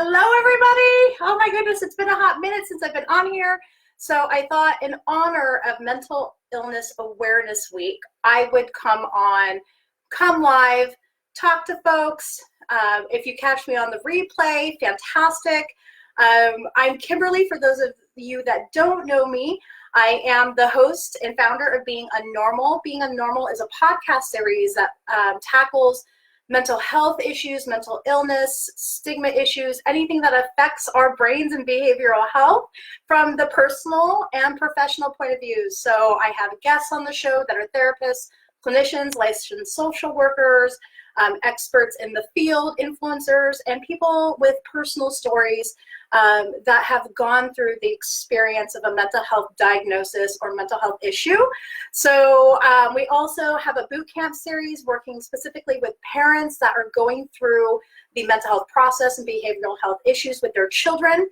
Hello, everybody. Oh my goodness, it's been a hot minute since I've been on here. So I thought in honor of Mental Illness Awareness Week, I would come live, talk to folks. If you catch me on the replay, fantastic. I'm Kimberly, for those of you that don't know me. I am the host and founder of Being Unnormal. Being Unnormal is a podcast series that tackles mental health issues, mental illness, stigma issues, anything that affects our brains and behavioral health from the personal and professional point of view. So I have guests on the show that are therapists, clinicians, licensed social workers, experts in the field, influencers, and people with personal stories that have gone through the experience of a mental health diagnosis or mental health issue. So we also have a boot camp series working specifically with parents that are going through the mental health process and behavioral health issues with their children.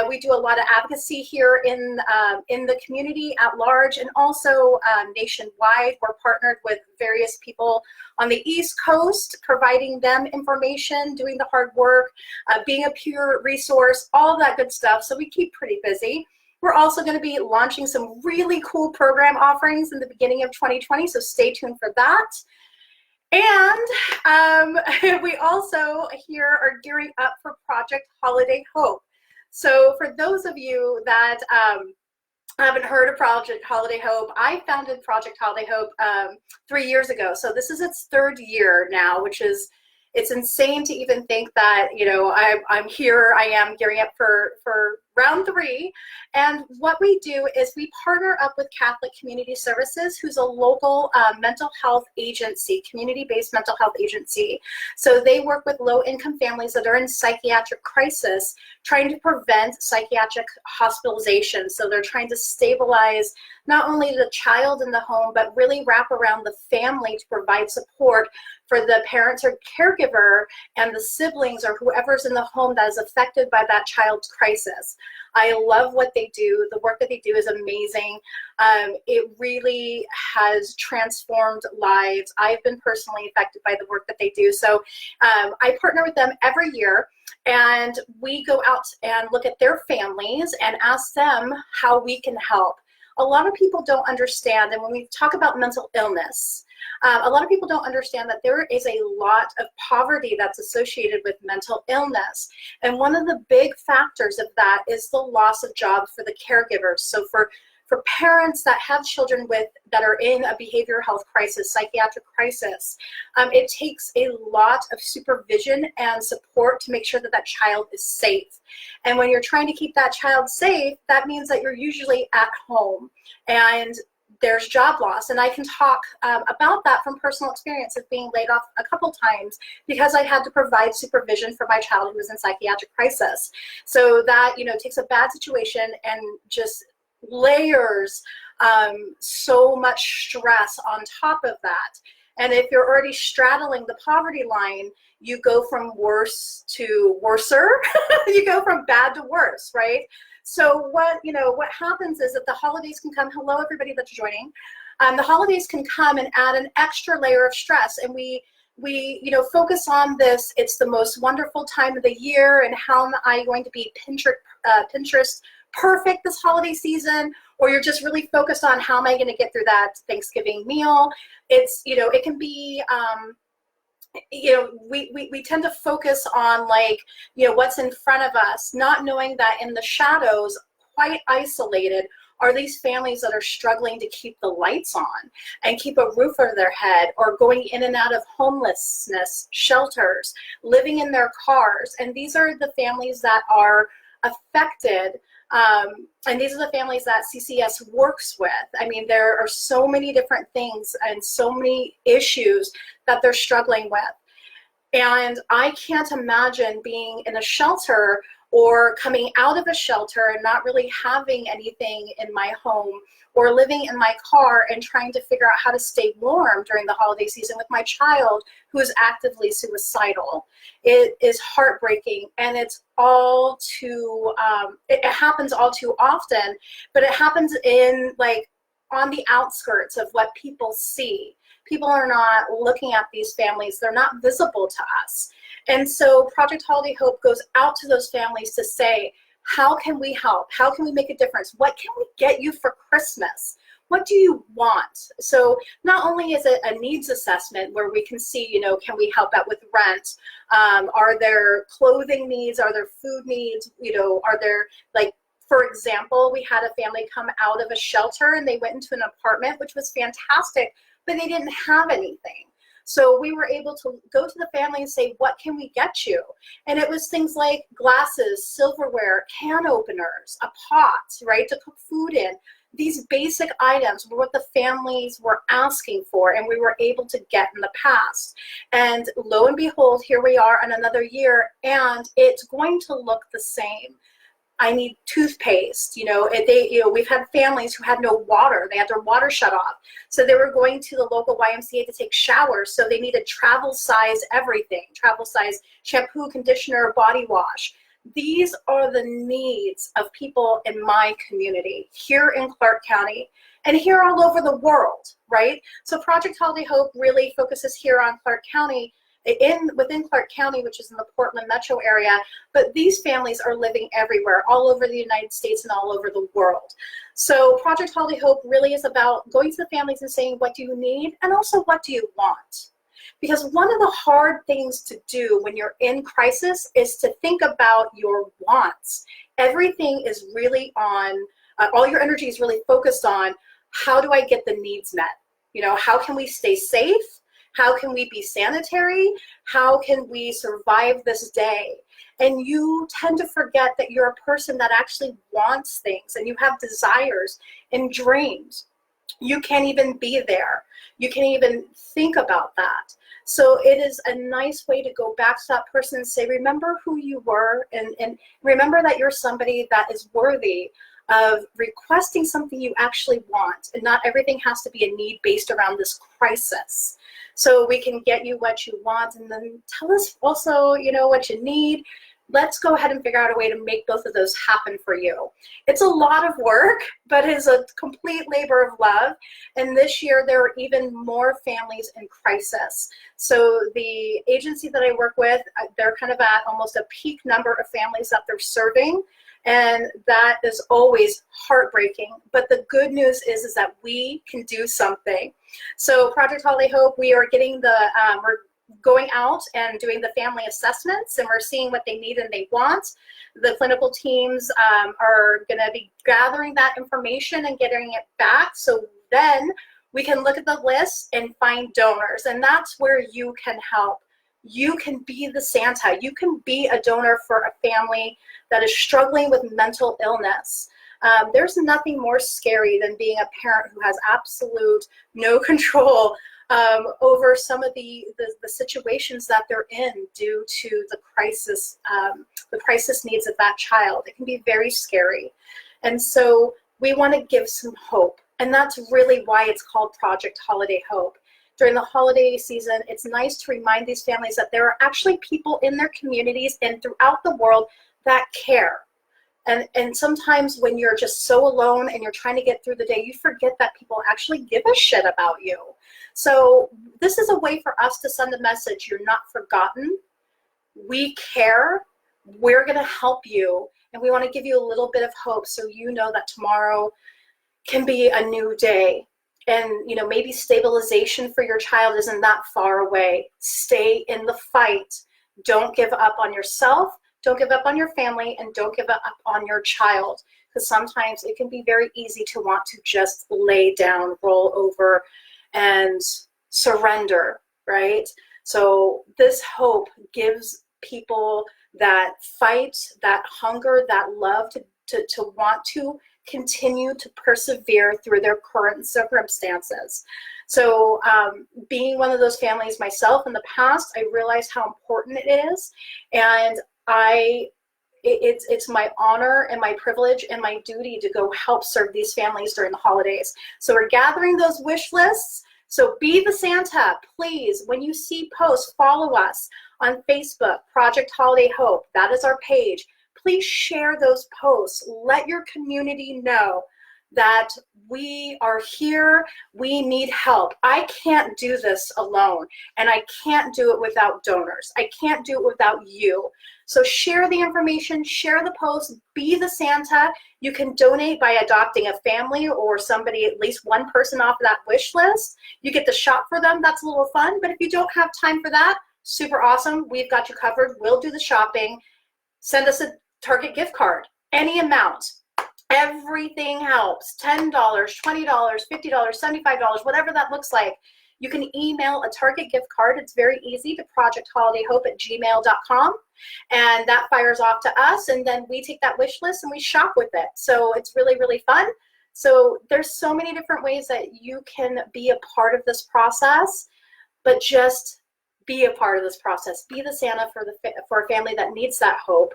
We do a lot of advocacy here in the community at large, and also nationwide. We're partnered with various people on the East Coast, providing them information, doing the hard work, being a peer resource, all of that good stuff. So we keep pretty busy. We're also going to be launching some really cool program offerings in the beginning of 2020, so stay tuned for that. And we also here are gearing up for Project Holiday Hope. So for those of you that haven't heard of Project Holiday Hope, I founded Project Holiday Hope 3 years ago. So this is its third year now, which is, it's insane to even think that, you know, I'm here, I am gearing up for round 3. And what we do is we partner up with Catholic Community Services, who's a local mental health agency, community-based mental health agency. So they work with low-income families that are in psychiatric crisis, trying to prevent psychiatric hospitalization. So they're trying to stabilize not only the child in the home, but really wrap around the family to provide support for the parents or caregiver and the siblings or whoever's in the home that is affected by that child's crisis. I love what they do. The work that they do is amazing. It really has transformed lives. I've been personally affected by the work that they do. So I partner with them every year, and we go out and look at their families and ask them how we can help. A lot of people don't understand, and when we talk about mental illness, a lot of people don't understand that there is a lot of poverty that's associated with mental illness. And one of the big factors of that is the loss of jobs for the caregivers. So for parents that have children that are in a behavioral health crisis, psychiatric crisis, it takes a lot of supervision and support to make sure that that child is safe. And when you're trying to keep that child safe, that means that you're usually at home and there's job loss. And I can talk about that from personal experience of being laid off a couple times because I had to provide supervision for my child who was in psychiatric crisis. So that, you know, takes a bad situation and just layers so much stress on top of that. And if you're already straddling the poverty line, you go from worse to worser. You go from bad to worse, right? So what happens is that the holidays can come. Hello, everybody that's joining. The holidays can come and add an extra layer of stress, and we focus on this. It's the most wonderful time of the year, and how am I going to be Pinterest perfect this holiday season? Or you're just really focused on how am I going to get through that Thanksgiving meal? It's, it can be, we tend to focus on what's in front of us, not knowing that in the shadows, quite isolated, are these families that are struggling to keep the lights on and keep a roof over their head, or going in and out of homelessness shelters, living in their cars. And these are the families that are affected. And these are the families that CCS works with. I mean, there are so many different things and so many issues that they're struggling with. And I can't imagine being in a shelter or coming out of a shelter and not really having anything in my home, or living in my car and trying to figure out how to stay warm during the holiday season with my child who is actively suicidal. It is heartbreaking, and it's all too, it happens all too often, but it happens in on the outskirts of what people see. People are not looking at these families. They're not visible to us. And so Project Holiday Hope goes out to those families to say, how can we help? How can we make a difference? What can we get you for Christmas? What do you want? So not only is it a needs assessment where we can see, can we help out with rent? Are there clothing needs? Are there food needs? Are there, like, for example, we had a family come out of a shelter and they went into an apartment, which was fantastic, but they didn't have anything. So we were able to go to the family and say, what can we get you? And it was things like glasses, silverware, can openers, a pot, right, to cook food in. These basic items were what the families were asking for, and we were able to get in the past. And lo and behold, here we are in another year, and it's going to look the same. I need toothpaste, we've had families who had no water. They had their water shut off. So they were going to the local YMCA to take showers. So they needed travel size everything, travel size shampoo, conditioner, body wash. These are the needs of people in my community here in Clark County and here all over the world, right? So Project Holiday Hope really focuses here on Clark County, within Clark County, which is in the Portland metro area, but these families are living everywhere, all over the United States and all over the world. So Project Holiday Hope really is about going to the families and saying, what do you need? And also, what do you want? Because one of the hard things to do when you're in crisis is to think about your wants. Everything is really on, all your energy is really focused on, how do I get the needs met? How can we stay safe? How can we be sanitary? How can we survive this day? And you tend to forget that you're a person that actually wants things and you have desires and dreams. You can't even be there. You can't even think about that. So it is a nice way to go back to that person and say, remember who you were, and remember that you're somebody that is worthy of requesting something you actually want, and not everything has to be a need based around this crisis. So we can get you what you want, and then tell us also, what you need. Let's go ahead and figure out a way to make both of those happen for you. It's a lot of work, but it's a complete labor of love. And this year, there are even more families in crisis. So the agency that I work with, they're kind of at almost a peak number of families that they're serving. And that is always heartbreaking. But the good news is that we can do something. So Project Holiday Hope, we are getting we're going out and doing the family assessments, and we're seeing what they need and they want. The clinical teams are going to be gathering that information and getting it back. So then we can look at the list and find donors. And that's where you can help. You can be the Santa. You can be a donor for a family that is struggling with mental illness. There's nothing more scary than being a parent who has absolute no control over some of the situations that they're in due to the crisis needs of that child. It can be very scary. And so we want to give some hope. And that's really why it's called Project Holiday Hope. During the holiday season, it's nice to remind these families that there are actually people in their communities and throughout the world that care. And sometimes when you're just so alone and you're trying to get through the day, you forget that people actually give a shit about you. So this is a way for us to send a message: you're not forgotten. We care. We're going to help you. And we want to give you a little bit of hope so you know that tomorrow can be a new day. And, maybe stabilization for your child isn't that far away. Stay in the fight. Don't give up on yourself. Don't give up on your family, and don't give up on your child, because sometimes it can be very easy to want to just lay down, roll over, and surrender, right? So this hope gives people that fight, that hunger, that love to want to continue to persevere through their current circumstances. So being one of those families myself in the past, I realized how important it is. And it's my honor and my privilege and my duty to go help serve these families during the holidays. So we're gathering those wish lists. So be the Santa, please. When you see posts, follow us on Facebook, Project Holiday Hope. That is our page. Please share those posts. Let your community know that we are here, we need help. I can't do this alone, and I can't do it without donors. I can't do it without you. So share the information, share the post, be the Santa. You can donate by adopting a family or somebody, at least one person off of that wish list. You get to shop for them. That's a little fun. But if you don't have time for that, super awesome. We've got you covered. We'll do the shopping. Send us a Target gift card, any amount. Everything helps. $10, $20, $50, $75, whatever that looks like. You can email a Target gift card. It's very easy to projectholidayhope@gmail.com. And that fires off to us. And then we take that wish list and we shop with it. So it's really, really fun. So there's so many different ways that you can be a part of this process, but just be a part of this process. Be the Santa for a family that needs that hope.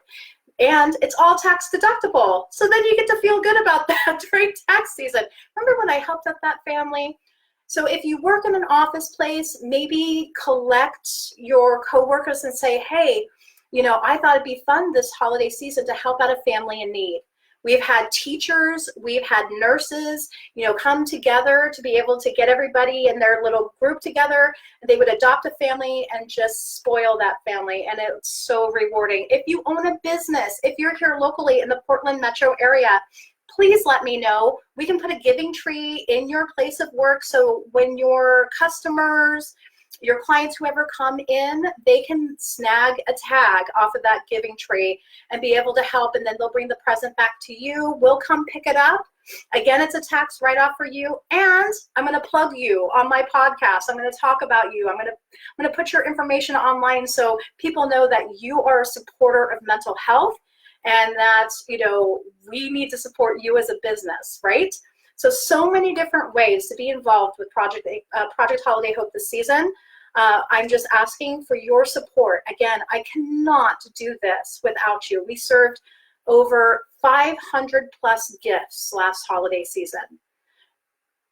And it's all tax deductible. So then you get to feel good about that during tax season. Remember when I helped out that family? So if you work in an office place, maybe collect your coworkers and say, hey, you know, I thought it'd be fun this holiday season to help out a family in need. We've had teachers, we've had nurses, you know, come together to be able to get everybody in their little group together. They would adopt a family and just spoil that family, and it's so rewarding. If you own a business, if you're here locally in the Portland metro area, please let me know. We can put a giving tree in your place of work, so when your customers, your clients, whoever come in, they can snag a tag off of that giving tree and be able to help, and then they'll bring the present back to you. We'll come pick it up. Again, it's a tax write-off for you, and I'm going to plug you on my podcast. I'm going to talk about you. I'm going to put your information online so people know that you are a supporter of mental health, and that, you know, we need to support you as a business, right? So many different ways to be involved with Project Holiday Hope this season. I'm just asking for your support. Again, I cannot do this without you. We served over 500 plus gifts last holiday season.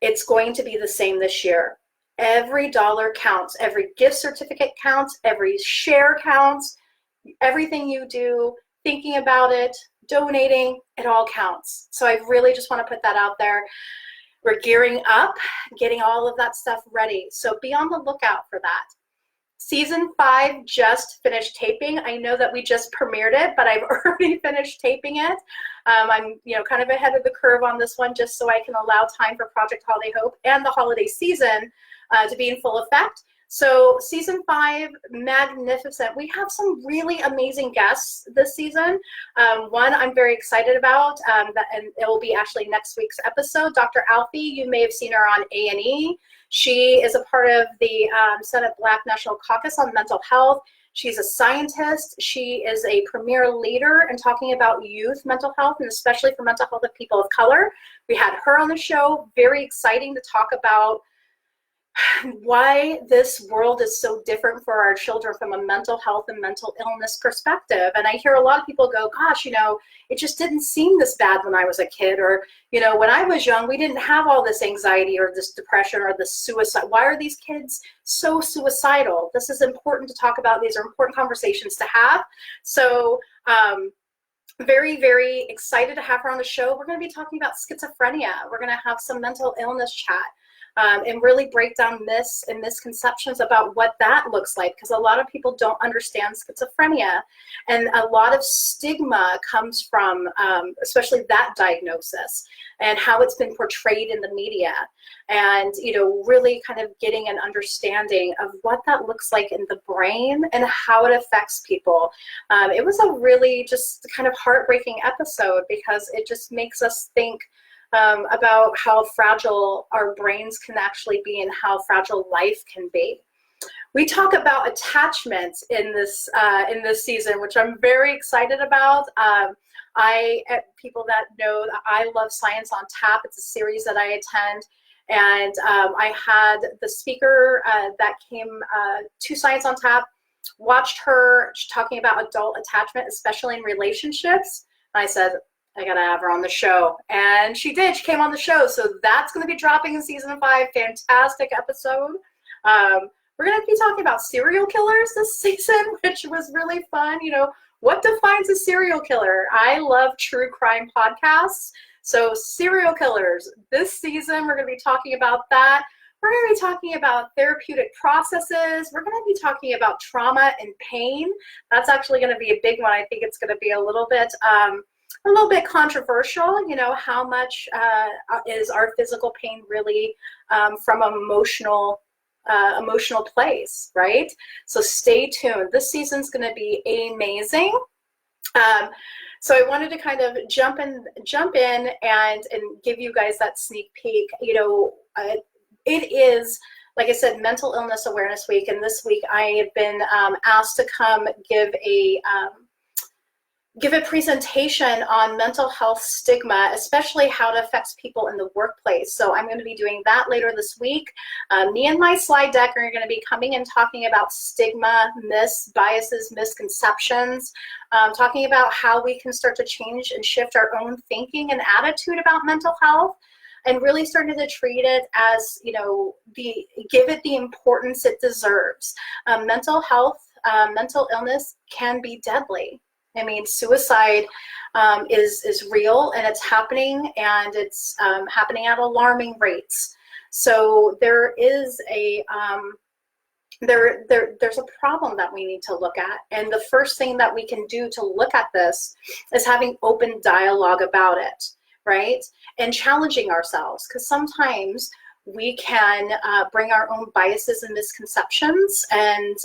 It's going to be the same this year. Every dollar counts. Every gift certificate counts. Every share counts. Everything you do, thinking about it, donating, it all counts. So I really just want to put that out there. We're gearing up, getting all of that stuff ready. So be on the lookout for that. Season 5 just finished taping. I know that we just premiered it, but I've already finished taping it. I'm, you know, kind of ahead of the curve on this one, just so I can allow time for Project Holiday Hope and the holiday season to be in full effect. So season 5, magnificent. We have some really amazing guests this season. One I'm very excited about, and it will be actually next week's episode. Dr. Alfie, you may have seen her on A&E. She is a part of the Senate Black National Caucus on Mental Health. She's a scientist. She is a premier leader in talking about youth mental health, and especially for mental health of people of color. We had her on the show. Very exciting to talk about why this world is so different for our children from a mental health and mental illness perspective. And I hear a lot of people go, gosh, you know, it just didn't seem this bad when I was a kid, or, you know, when I was young, we didn't have all this anxiety or this depression or this suicide. Why are these kids so suicidal? This is important to talk about. These are important conversations to have. So, very, very excited to have her on the show. We're going to be talking about schizophrenia. We're going to have some mental illness chat. And really break down myths and misconceptions about what that looks like, because a lot of people don't understand schizophrenia, and a lot of stigma comes from especially that diagnosis and how it's been portrayed in the media, and, you know, really kind of getting an understanding of what that looks like in the brain and how it affects people. It was a really just kind of heartbreaking episode, because it just makes us think about how fragile our brains can actually be and how fragile life can be. We talk about attachment in this season, which I'm very excited about. People that know that I love Science on Tap. It's a series that I attend. And I had the speaker that came to Science on Tap, watched her talking about adult attachment, especially in relationships. And I said, I gotta have her on the show, and she did. She came on the show, so that's going to be dropping in season 5. Fantastic episode. We're going to be talking about serial killers this season, which was really fun. You know, what defines a serial killer? I love true crime podcasts, So serial killers, this season, we're going to be talking about that. We're going to be talking about therapeutic processes. We're going to be talking about trauma and pain. That's actually going to be a big one. I think it's going to be a little bit controversial. You know, how much is our physical pain really from emotional place, right? So stay tuned. This season's going to be amazing. So I wanted to kind of jump in and give you guys that sneak peek. You know, it is, like I said, Mental Illness Awareness Week, and this week I have been asked to come give a presentation on mental health stigma, especially how it affects people in the workplace. So I'm going to be doing that later this week. Me and my slide deck are going to be coming and talking about stigma, myths, biases, misconceptions, talking about how we can start to change and shift our own thinking and attitude about mental health, and really starting to treat it as, you know, give it the importance it deserves. Mental health, mental illness can be deadly. I mean, suicide is real, and it's happening, and it's happening at alarming rates. So there is there's a problem that we need to look at, and the first thing that we can do to look at this is having open dialogue about it, right? And challenging ourselves, because sometimes we can bring our own biases and misconceptions and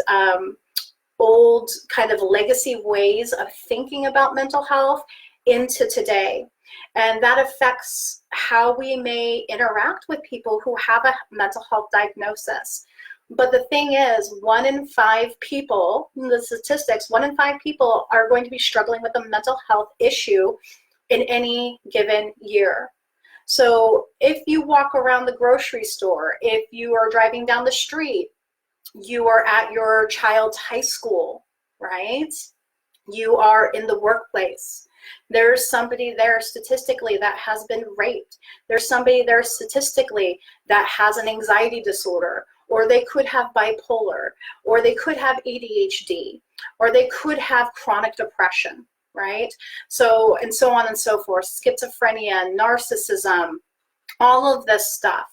old kind of legacy ways of thinking about mental health into today. And that affects how we may interact with people who have a mental health diagnosis. But the thing is, 1 in 5 people, the statistics, 1 in 5 people are going to be struggling with a mental health issue in any given year. So if you walk around the grocery store, if you are driving down the street, you are at your child's high school, right? You are in the workplace. There's somebody there statistically that has been raped. There's somebody there statistically that has an anxiety disorder, or they could have bipolar, or they could have ADHD, or they could have chronic depression, right? So, and so on and so forth, schizophrenia, narcissism, all of this stuff.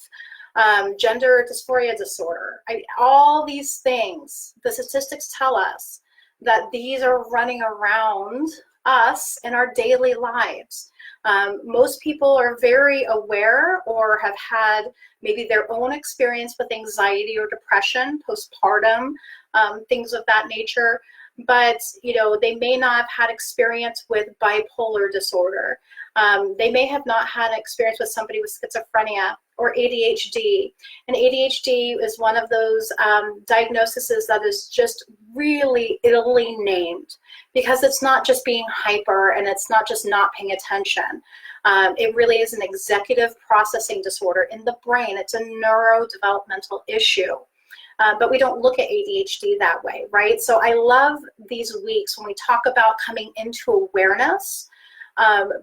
Gender dysphoria disorder, all these things, the statistics tell us that these are running around us in our daily lives. Most people are very aware or have had maybe their own experience with anxiety or depression, postpartum, things of that nature. But, you know, they may not have had experience with bipolar disorder. They may have not had experience with somebody with schizophrenia or ADHD. And ADHD is one of those diagnoses that is just really illy named, because it's not just being hyper and it's not just not paying attention. It really is an executive processing disorder in the brain. It's a neurodevelopmental issue. But we don't look at ADHD that way, right? So I love these weeks when we talk about coming into awareness,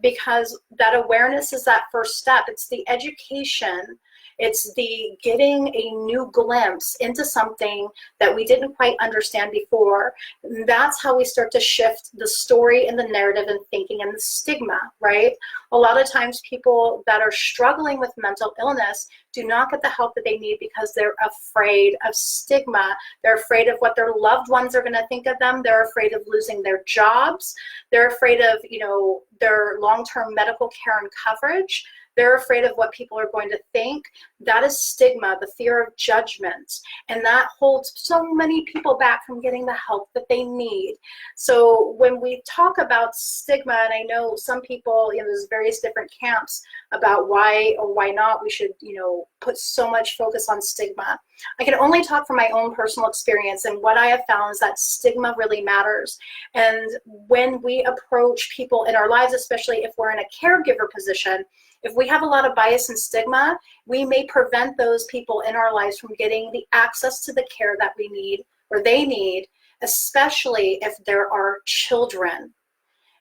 because that awareness is that first step. It's the education. It's the getting a new glimpse into something that we didn't quite understand before. And that's how we start to shift the story and the narrative and thinking and the stigma, right? A lot of times people that are struggling with mental illness do not get the help that they need because they're afraid of stigma. They're afraid of what their loved ones are going to think of them. They're afraid of losing their jobs. They're afraid of, you know, their long-term medical care and coverage. They're afraid of what people are going to think. That is stigma, the fear of judgment. And that holds so many people back from getting the help that they need. So when we talk about stigma, and I know some people, you know, there's various different camps about why or why not we should, you know, put so much focus on stigma. I can only talk from my own personal experience, and what I have found is that stigma really matters. And when we approach people in our lives, especially if we're in a caregiver position, if we have a lot of bias and stigma, we may prevent those people in our lives from getting the access to the care that we need or they need, especially if there are children.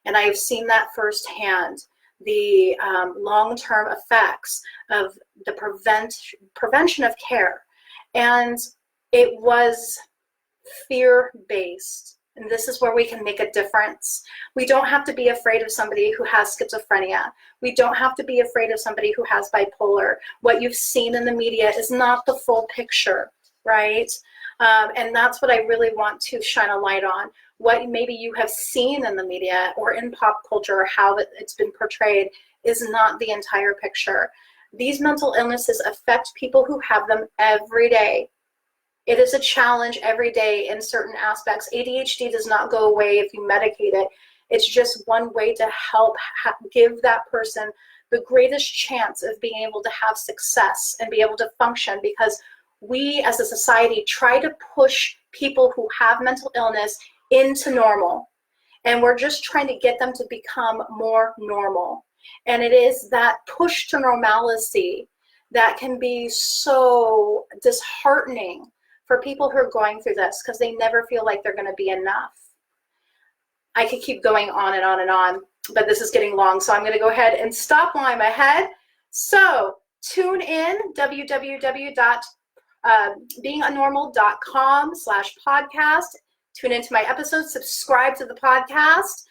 And I've seen that firsthand, the long-term effects of the prevention of care. And it was fear-based. And this is where we can make a difference. We don't have to be afraid of somebody who has schizophrenia. We don't have to be afraid of somebody who has bipolar. What you've seen in the media is not the full picture, right? And that's what I really want to shine a light on. What maybe you have seen in the media or in pop culture, or how it's been portrayed, is not the entire picture. These mental illnesses affect people who have them every day. It is a challenge every day in certain aspects. ADHD does not go away if you medicate it. It's just one way to help give that person the greatest chance of being able to have success and be able to function, because we as a society try to push people who have mental illness into normal. And we're just trying to get them to become more normal. And it is that push to normalcy that can be so disheartening for people who are going through this, because they never feel like they're going to be enough. I could keep going on and on and on, but this is getting long, so I'm going to go ahead and stop while I'm ahead. So tune in, www.beinganormal.com/podcast. Tune into my episodes, subscribe to the podcast.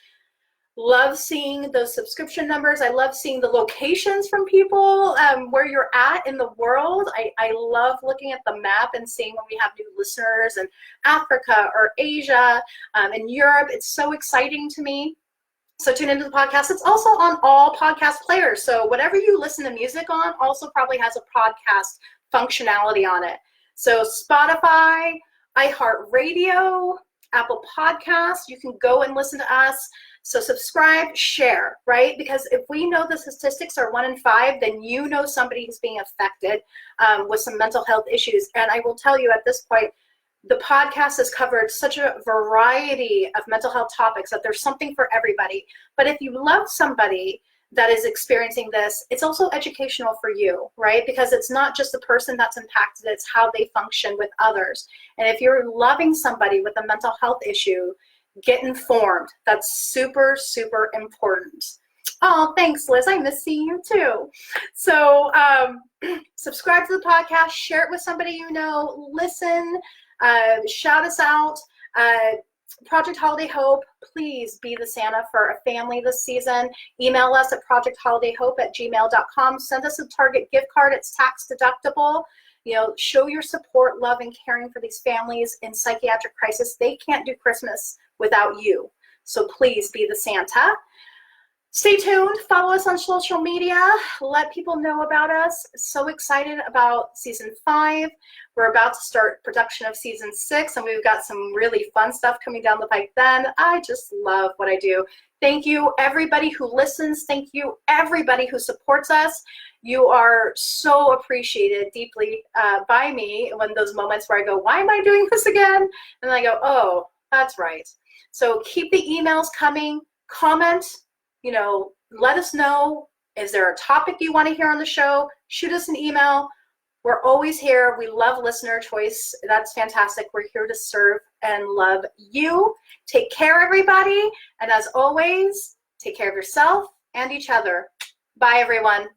Love seeing those subscription numbers. I love seeing the locations from people, where you're at in the world. I love looking at the map and seeing when we have new listeners in Africa or Asia, and Europe. It's so exciting to me. So tune into the podcast. It's also on all podcast players. So whatever you listen to music on also probably has a podcast functionality on it. So Spotify, iHeartRadio, Apple Podcasts, you can go and listen to us. So subscribe, share, right? Because if we know the statistics are 1 in 5, then you know somebody who's being affected with some mental health issues. And I will tell you at this point, the podcast has covered such a variety of mental health topics that there's something for everybody. But if you love somebody that is experiencing this, it's also educational for you, right? Because it's not just the person that's impacted, it's how they function with others. And if you're loving somebody with a mental health issue, get informed. That's super, super important. Oh, thanks, Liz. I miss seeing you too. So subscribe to the podcast, share it with somebody you know, listen, shout us out. Project Holiday Hope, please be the Santa for a family this season. Email us at projectholidayhope@gmail.com. Send us a Target gift card. It's tax deductible. You know, show your support, love, and caring for these families in psychiatric crisis. They can't do Christmas without you. So please be the Santa. Stay tuned. Follow us on social media. Let people know about us. So excited about season 5. We're about to start production of season 6, and we've got some really fun stuff coming down the pipe then. I just love what I do. Thank you, everybody who listens. Thank you, everybody who supports us. You are so appreciated deeply by me when those moments where I go, why am I doing this again? And I go, oh, that's right. So keep the emails coming. Comment. You know, let us know, is there a topic you want to hear on the show? Shoot us an email. We're always here. We love listener choice. That's fantastic. We're here to serve and love you. Take care, everybody. And as always, take care of yourself and each other. Bye, everyone.